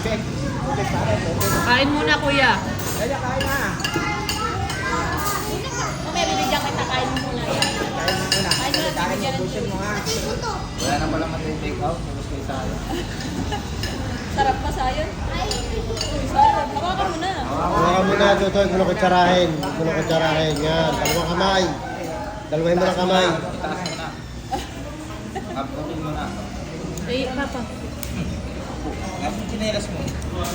Kain muna, kuya. Kaya kain na. Kung may bibigyan kita, kain mo muna yan. Kain mo muna. Kain mo na, Kain bibigyan mo, busin mo ha. Wala na pala matitake out. Tapos kayo sa'yo. Sarap pa sa'yo. Sarap. Hawakan mo na. Hawakan mo na, Totoy. Gulo kutsarahin. Gulo kutsarahin. Yan. Dalawang kamay. Dalawahin mo ng kamay. Itaas mo na. Kaputin mo na. Eh, papa. Kapag chinelas mo.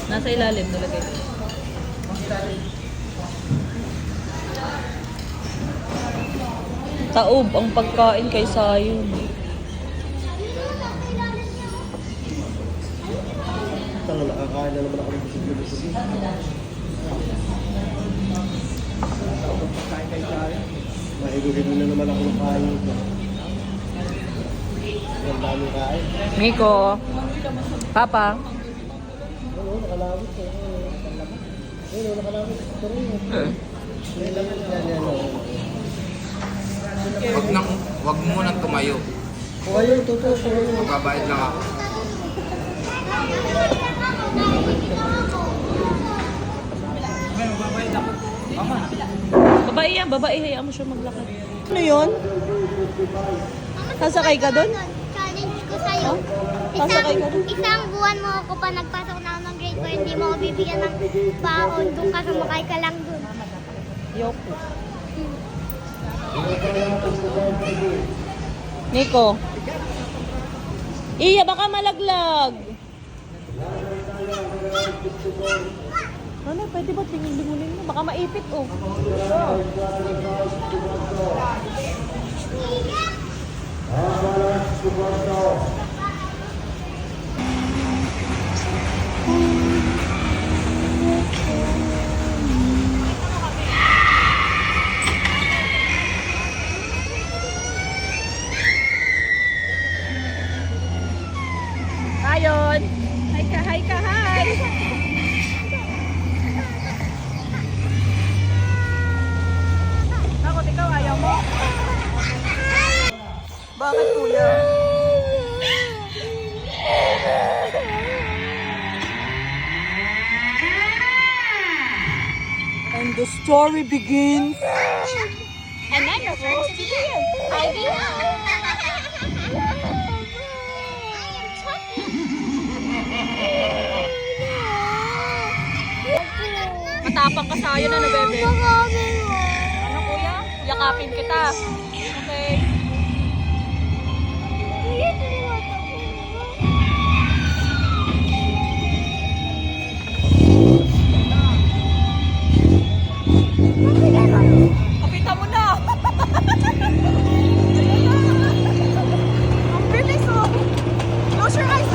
Nasa ilalim, nalagay. Taob ang pagkain kay Sayon. Tanga, nakakain na naman ako ng busog-busog. Kain kayo sa'yo. Mahiguhin mo na naman ako ng kain. Ang daming kain. Miko. Papa. Ano, nakalawit ko. Ano, nakalawit ko. Ito rin. Yan. Wag mo nang tumayo. O ayun, Totoy. Magbabayad lang ako. Magbabayad ako. Mama. Babae yan, babae. Hayaan mo siya maglakad. Ano yun? Sasakay ka doon? Challenge ko sa'yo. Sasakay ka doon? Isang buwan mo ako pa nagpasok na ako ng grade 4, hindi mo ako bibigyan ng baon. Doon ka, sumakay ka lang doon. Yoko. Nico. Iya, baka malaglag. Ano, pwede ba tingin-lingunin mo? Baka maipit, oh. Ayon. Hi ka, hi ka, hi. Bakit ikaw ayaw mo? Bakit kuya? And the story begins. And then your first begin. I Matapang ka sa'yo na, bebe. Ano kuya? Yakapin kita. Okay. Kapitan mo na. Ang bilis oh. Close your eyes.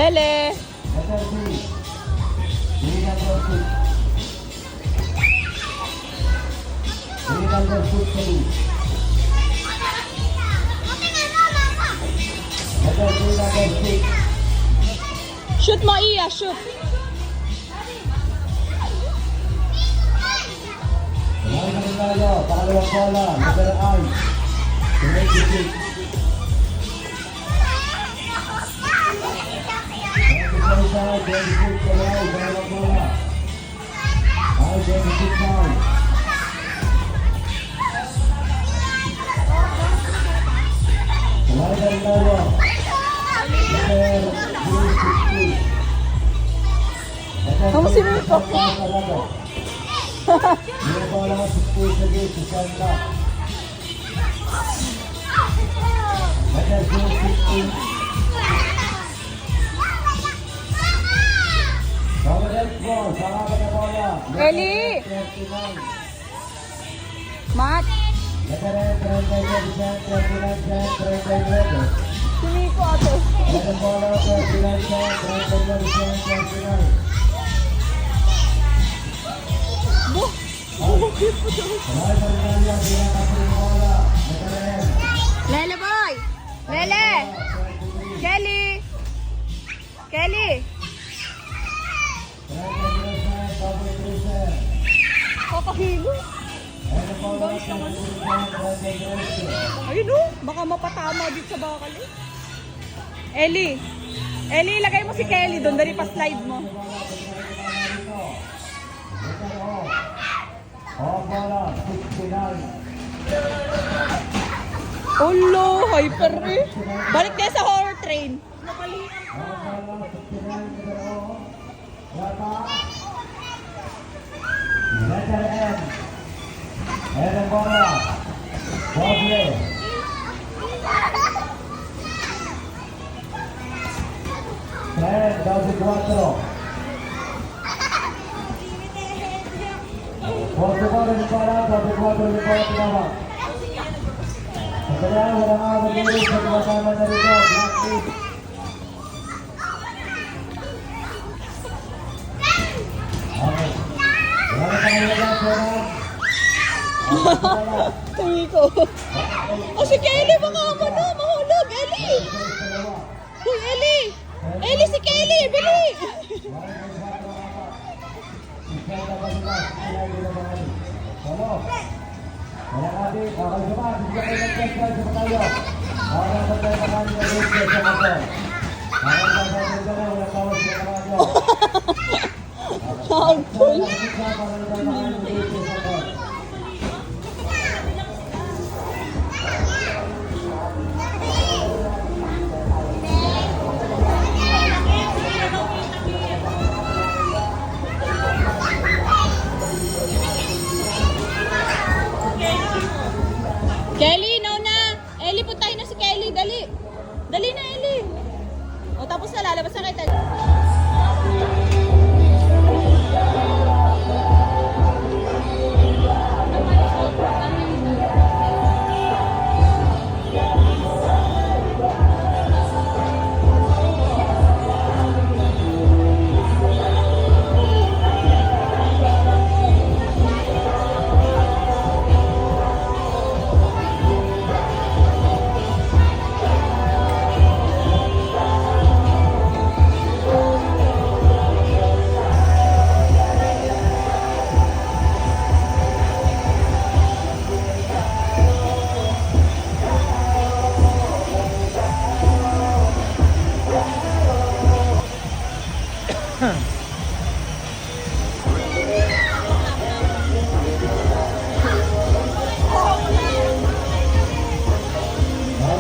Lele. Letter B. B number 6. B number 60. Letter B number 6. Shoot mo, Iya. Shoot. Kumain na rin tayo. Pakalawang bola. Letter I. 26. Side, 26 away. Pakalawang bola. I 26 side. Kumain na rin tayo. Letter B60. Kamu si Rico. May bola ka 60 sa gate, 60. Letter B60. Coverage ball, saka ka na bola. Eli. 39. Mat. Letter N, 39%, 39%, 39%. Si Rico ate. Letter bola, 39%, 39%, 39%. Kumain na rin tayo, pinakapin ng bola. Letter N. Lele boy. Lele. Kelly. Kelly. 39%, double 3%. Kakahilo. Letter bola, 39%. Ayun o. Baka mapatama dito sa bakal eh. Eli. Eli, ilagay mo si Kelly doon. Dali pa slide mo. Off bola, 69. Olo, hyper eh. Balik tayo sa horror train. Off bola, 69. Yata. Letter N. N bola. Doble. Ten, 12-4. Portugal di para, 12-4 di para tinawag. Kaya wala nga mag-ilis sa tumatama na rito. Black Leaf. Okay. Wala na tayo lang, Fernan. Si Rico. Oh, si Kelly, baka mo na. Mahulog. Eli. Uy, Eli. Eli, si Kelly. Bili. Wala natin, bakal naman, hindi kayo nag-test sa patayo. Para magkakaroon ng rate sa kapon. Para magkakaroon na wala tawas sa karadyo. Powerful. Para magkakaroon ng rate sa kapon. Kelly, no na. Eli, puntahin na si Kelly. Dali. Dali na, Eli. O, tapos na. Lalabas na kita.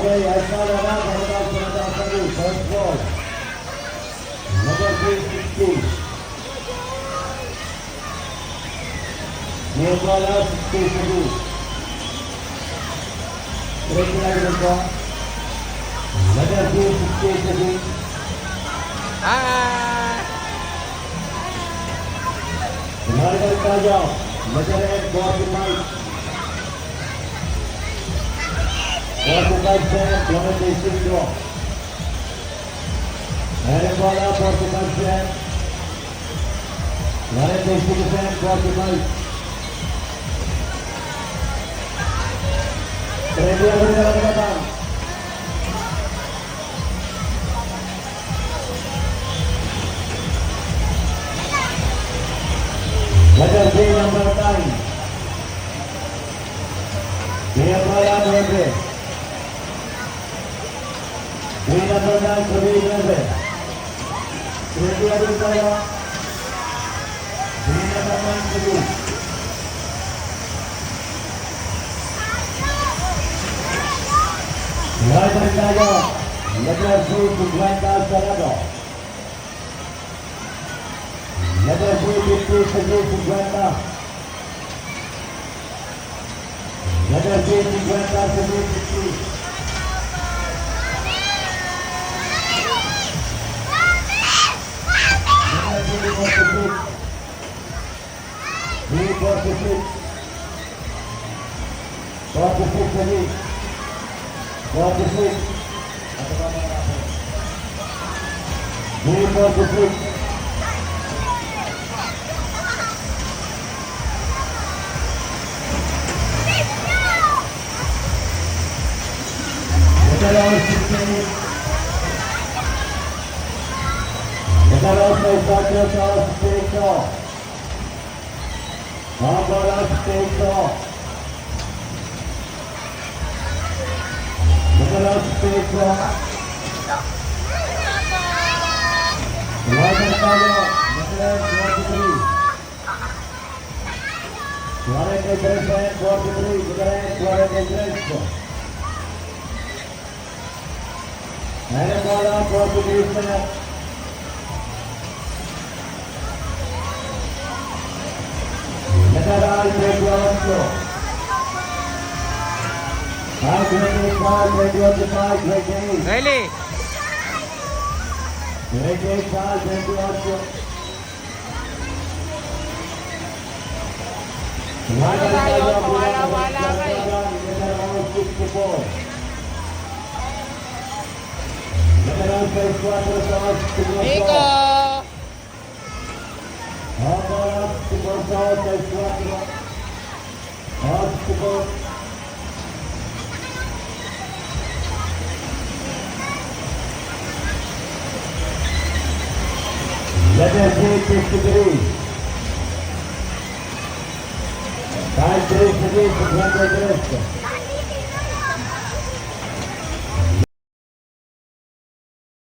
Okay, I saw that out. I'm about to go down for you. First ball. Number 360. New ball out, 62. Break lagi nito. Number 360. Kembali ke tayo. Number 8, Bobby Mike. 45 seconds, 26 draw. Ayan po na, 45%. Lahat 60%, 45%. Ready ako rin na lang. Letter B, number 9. Dia Praya 9. B number 9, Pravi 11. Ready ako rin tayo. B number 9, Pravi. Right rin tayo. Letter C, Sugwenta Sarado. Letter C, 50, Sergey Sugwenta. Letter C, Sugwenta, Sergey 50. Letter C, 46. B, 46. 46, Sergey. 46. B, 46. Letteros 16. Letteros may Sergio Charles Peito. Barbaros Peito. Letteros Peito. Suarez Tayo. Letteros 43. Suarez 43. Letteros Suarez. Ayan po lang, Portuguese na. Nataral, Greg Alonso. 525, Greg 25, Greg 8. Riley! Greg 8, 528. Wala kayo. 64. Iko! Letter C, 53. 5-3, 53,